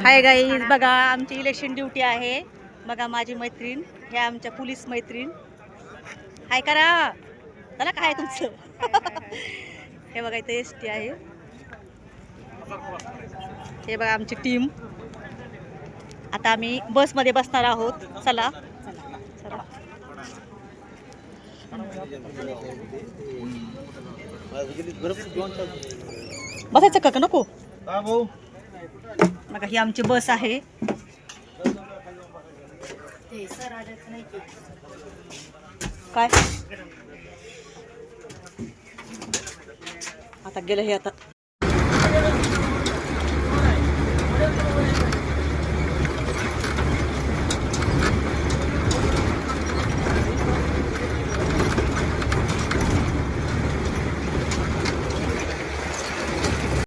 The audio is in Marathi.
हाय गाईज, बघा आमची इलेक्शन ड्युटी आहे. बघा माझी मैत्रीण, हे आमच्या पोलीस मैत्रीण. हाय करा त्याला, काय तुमचं? हे बघा इथे एसटी आहे. हे बघा आमची टीम. आता आम्ही बसमध्ये बसणार आहोत. चला चला. बसायचं का नको? बघा ही आमची बस आहे. काय आता गेलं हे, आता